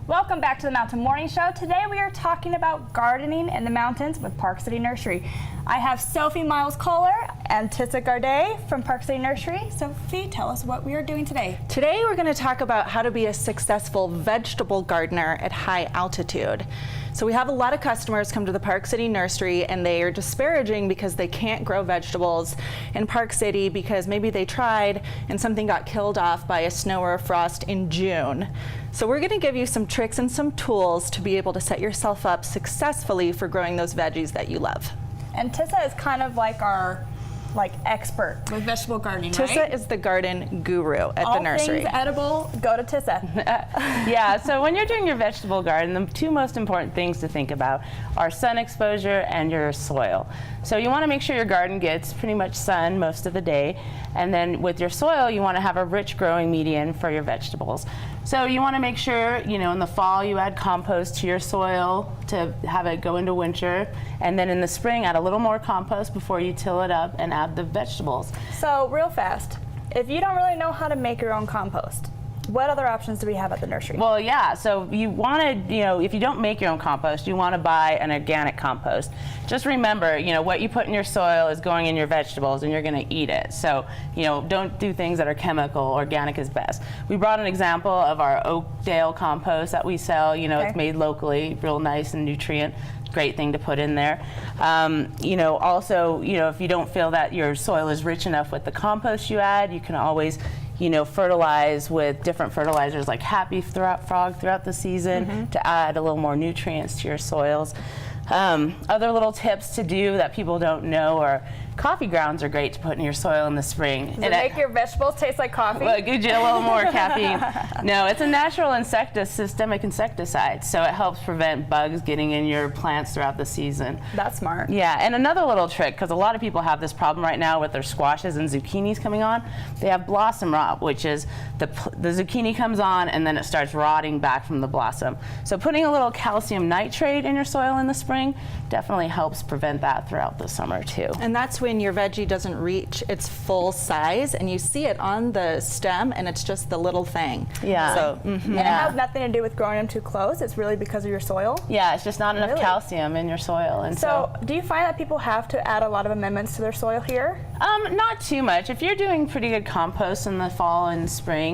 Welcome back to the Mountain Morning Show. Today we are talking about gardening in the mountains with Park City Nursery. I have Sophy Kohler and Tissa Gardai from Park City Nursery. Sophy, tell us what we are doing today. Today we're going to talk about how to be a successful vegetable gardener at high altitude. So we have a lot of customers come to the Park City Nursery and they are disparaging because they can't grow vegetables in Park City because maybe they tried and something got killed off by a snow or a frost in June. So we're going to give you some tricks and some tools to be able to set yourself up successfully for growing those veggies that you love. And Tissa is kind of like our expert with vegetable gardening, Tissa right? is the garden guru at the nursery. All things edible, go to Tissa. Yeah, so when you're doing your vegetable garden, the two most important things to think about are sun exposure and your soil. So you want to make sure your garden gets pretty much sun most of the day, and then with your soil you want to have a rich growing medium for your vegetables. So you want to make sure, in the fall you add compost to your soil to have it go into winter, and then in the spring add a little more compost before you till it up and add the vegetables. So real fast, if you don't really know how to make your own compost, what other options do we have at the nursery? Well, yeah, so you want to, if you don't make your own compost, you want to buy an organic compost. Just remember, what you put in your soil is going in your vegetables and you're going to eat it. So, don't do things that are chemical. Organic is best. We brought an example of our Oakdale compost that we sell. It's made locally, real nice and nutrient. Great thing to put in there. Also, if you don't feel that your soil is rich enough with the compost you add, you can always fertilize with different fertilizers like Happy Frog throughout the season to add a little more nutrients to your soils. Other little tips to do that people don't know are coffee grounds are great to put in your soil in the spring. Does it make your vegetables taste like coffee? Well, it gives you a little more caffeine. No, it's a natural systemic insecticide, so it helps prevent bugs getting in your plants throughout the season. That's smart. Yeah, and another little trick, because a lot of people have this problem right now with their squashes and zucchinis coming on, they have blossom rot, which is the zucchini comes on and then it starts rotting back from the blossom. So putting a little calcium nitrate in your soil in the spring definitely helps prevent that throughout the summer too. And that's when your veggie doesn't reach its full size and you see it on the stem and it's just the little thing. Yeah. So, And it has nothing to do with growing them too close. It's really because of your soil. Yeah, it's just not enough calcium in your soil. And so do you find that people have to add a lot of amendments to their soil here? Not too much. If you're doing pretty good compost in the fall and spring,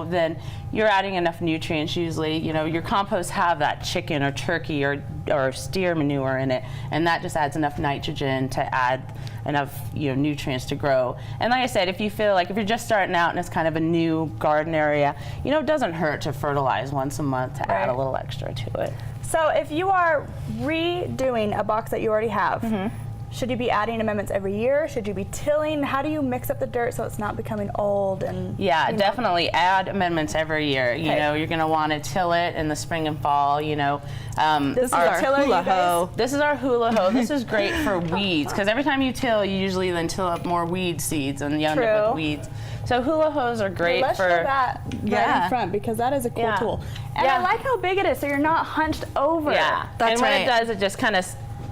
then you're adding enough nutrients usually. Your compost have that chicken or turkey or steer manure in it, and that just adds enough nitrogen to add enough nutrients to grow. And like I said, if you feel like if you're just starting out and it's kind of a new garden area, it doesn't hurt to fertilize once a month to add a little extra to it. So if you are redoing a box that you already have, should you be adding amendments every year? Should you be tilling? How do you mix up the dirt so it's not becoming old? And yeah, definitely add amendments every year. You're going to want to till it in the spring and fall. This is our Hula Hoe. This is our Hula Hoe. This is great for weeds because every time you till, you usually then till up more weed seeds and you end up with weeds. So Hula Hoes are great let's for show that right in front because that is a cool tool. And I like how big it is, so you're not hunched over. Yeah, that's and when it does, it just kind of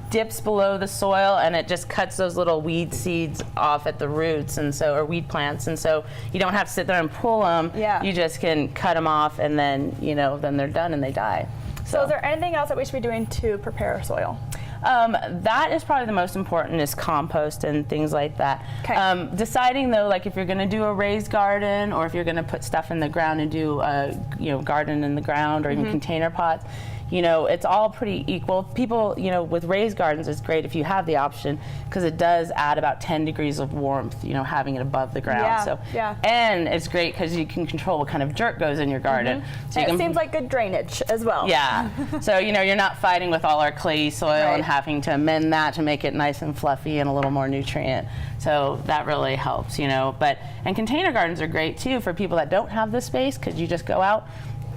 dips below the soil and it just cuts those little weed seeds off at the roots, and so, or weed plants, and so you don't have to sit there and pull them. Yeah. You just can cut them off and then then they're done and they die. So is there anything else that we should be doing to prepare our soil? That is probably the most important, is compost and things like that. Okay. Deciding though, like if you're going to do a raised garden or if you're going to put stuff in the ground and do a garden in the ground or even container pots, it's all pretty equal. People, with raised gardens, it's great if you have the option because it does add about 10 degrees of warmth, having it above the ground. And it's great because you can control what kind of dirt goes in your garden. So and it seems like good drainage as well. Yeah. So, you're not fighting with all our clayey soil and having to amend that to make it nice and fluffy and a little more nutrient. So that really helps, and container gardens are great too for people that don't have the space because you just go out,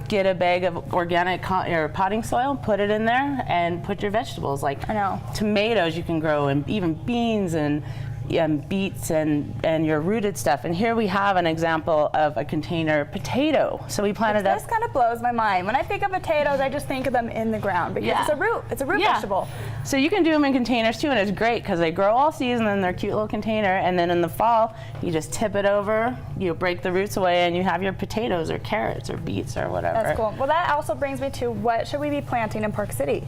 get a bag of organic or potting soil, put it in there, and put your vegetables like tomatoes you can grow, and even beans and beets and your rooted stuff. And here we have an example of a container potato. So we planted This kind of blows my mind. When I think of potatoes, I just think of them in the ground because Yeah. it's a root. It's a root Yeah. vegetable. So you can do them in containers too, and it's great because they grow all season in their cute little container. And then in the fall, you just tip it over, you break the roots away, and you have your potatoes or carrots or beets or whatever. That's cool. Well, that also brings me to what should we be planting in Park City?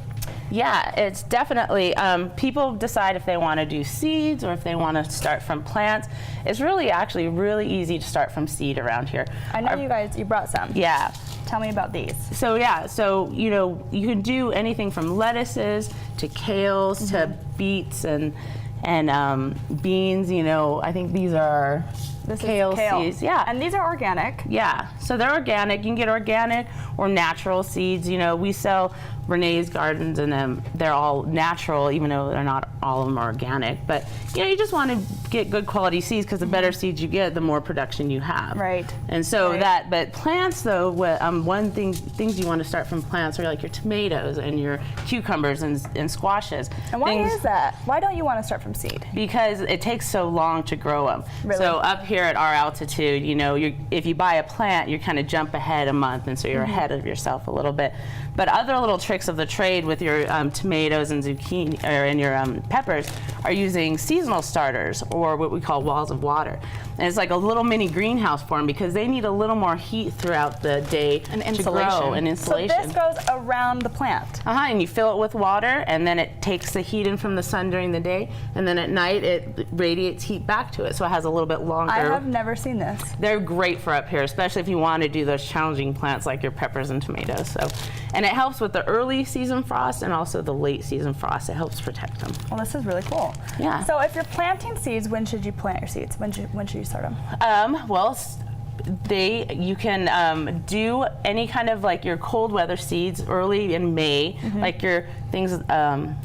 Yeah, it's definitely, people decide if they want to do seeds or if they want to start from plants. It's really actually really easy to start from seed around here. I know you brought some. Yeah. Tell me about these. So yeah, so you know, you can do anything from lettuces to kales to beets and beans. You know, I think these are kale seeds. Yeah. And these are organic. Yeah, so they're organic. You can get organic or natural seeds. You know, we sell Renee's Gardens, and they're all natural, even though they're not all of them are organic. But you know, you just want to get good quality seeds because the better seeds you get, the more production you have. Right. And so Right. but plants though, things you want to start from plants are like your tomatoes and your cucumbers and squashes. And why is that? Why don't you want to start from seed? Because it takes so long to grow them. Really? So up here at our altitude, you know, if you buy a plant, you kind of jump ahead a month, and so you're ahead of yourself a little bit. But other little tricks of the trade with your tomatoes and zucchini and your peppers are using seasonal starters, or what we call walls of water. And it's like a little mini greenhouse for them because they need a little more heat throughout the day And to insulation. grow, and insulation. So this goes around the plant. And you fill it with water, and then it takes the heat in from the sun during the day, and then at night it radiates heat back to it, so it has a little bit longer. I have never seen this. They're great for up here, especially if you want to do those challenging plants like your peppers and tomatoes. So, and it helps with the early season frost and also the late season frost. It helps protect them. Well, this is really cool. Yeah. So if you're planting seeds, when should you plant your seeds? When should you start them? You can do any kind of like your cold weather seeds early in May, like your things,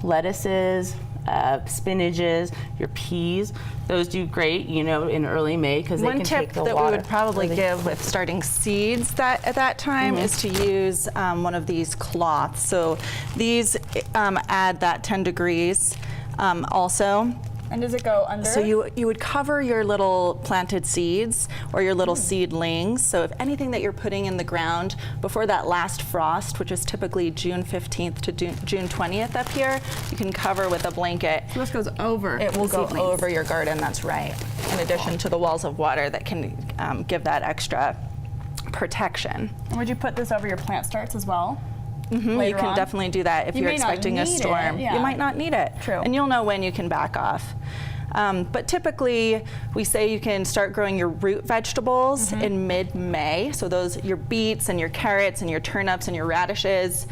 lettuces, spinaches, your peas. Those do great, you know, in early May because they One can tip take the that water. we would probably give with starting seeds at that time is to use one of these cloths. So these add that 10 degrees also. And does it go under? So you would cover your little planted seeds or your little seedlings. So if anything that you're putting in the ground before that last frost, which is typically June 15th to June 20th up here, you can cover with a blanket. So this goes over. It will the go seedlings. over your garden, that's right. In addition to the walls of water that can give that extra protection. And would you put this over your plant starts as well? You Later can on? definitely do that if You you're may not expecting a need it, storm. yeah. You might not need it. True. And you'll know when you can back off. But typically, we say you can start growing your root vegetables in mid-May. So those, your beets and your carrots and your turnips and your radishes.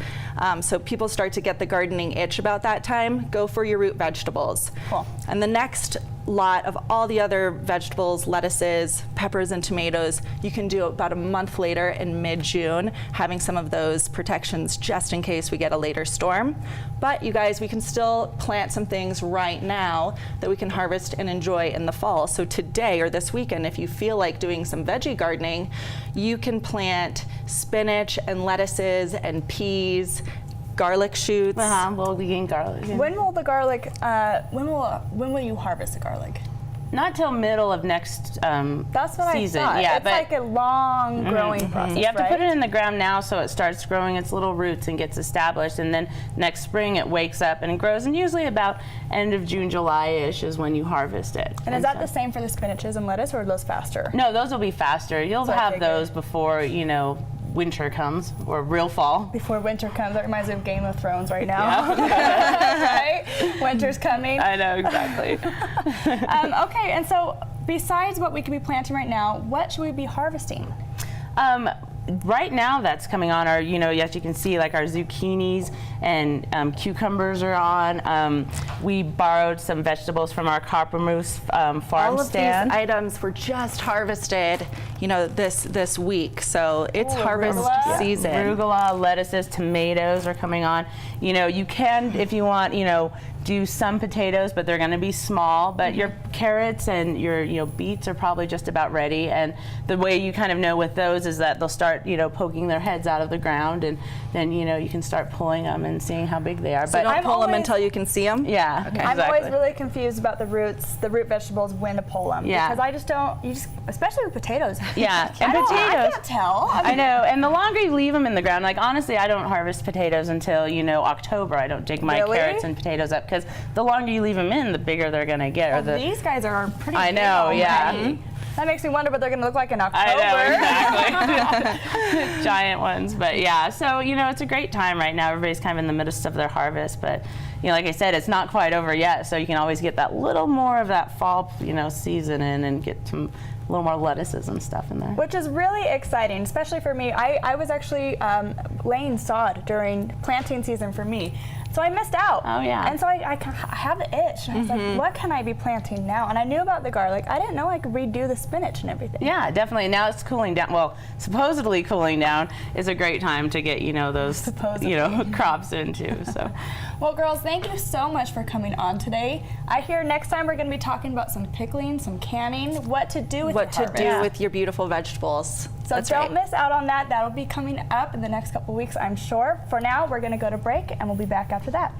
So people start to get the gardening itch about that time. Go for your root vegetables. Cool. And the next lot of all the other vegetables, lettuces, peppers, and tomatoes, you can do about a month later in mid-June, having some of those protections just in case we get a later storm. But you guys, we can still plant some things right now that we can harvest and enjoy in the fall. So today or this weekend, if you feel like doing some veggie gardening, you can plant spinach and lettuces and peas, garlic shoots. We'll begin garlic. Yeah. When will the garlic? When will you harvest the garlic? Not till middle of next That's what season. I thought. Yeah, it's but like a long growing process. you have to right? put it in the ground now so it starts growing its little roots and gets established, and then next spring it wakes up and it grows, and usually about end of June, July-ish is when you harvest it. And is that the same for the spinaches and lettuce, or are those faster? No, those will be faster. You'll what I have figured. those before, you know, winter comes, or real fall. Before winter comes, that reminds me of Game of Thrones right now. Right? Winter's coming. I know, exactly. Okay, and so besides what we could be planting right now, what should we be harvesting? Right now that's coming on are, you know, as you can see, like our zucchinis and cucumbers are on. We borrowed some vegetables from our copper moose farm All of stand. these items were just harvested, you know, this week. So it's harvest arugula. season. Arugula, lettuces, tomatoes are coming on. You know, you can, if you want, you know, do some potatoes, but they're going to be small. But your carrots and your beets are probably just about ready. And the way you kind of know with those is that they'll start poking their heads out of the ground, and then you can start pulling them and seeing how big they are. So but don't pull them until you can see them? Yeah, Okay. I'm exactly. always really confused about the root vegetables, when to pull them. Yeah. Because I just don't, especially with potatoes. Yeah, I and potatoes. I can't tell. I know, and the longer you leave them in the ground, like honestly, I don't harvest potatoes until October. I don't dig my Really? carrots and potatoes up because the longer you leave them in, the bigger they're gonna get. Well, these guys are pretty I big know, already. yeah. That makes me wonder what they're going to look like in October. I know, exactly. Giant ones, but yeah. So it's a great time right now. Everybody's kind of in the midst of their harvest, but like I said, it's not quite over yet. So you can always get that little more of that fall, season in and get some a little more lettuces and stuff in there. Which is really exciting, especially for me. I was actually laying sod during planting season for me. So I missed out. Oh, yeah. And so I have the itch. And I was like, what can I be planting now? And I knew about the garlic. I didn't know I could redo the spinach and everything. Yeah, definitely. Now it's cooling down. Well, supposedly cooling down is a great time to get, those, crops in too. So. Well, girls, thank you so much for coming on today. I hear next time we're going to be talking about some pickling, some canning, what to do with What to harvest. do with your beautiful vegetables. So That's don't right. miss out on that. That'll be coming up in the next couple weeks, I'm sure. For now, we're going to go to break, and we'll be back after that.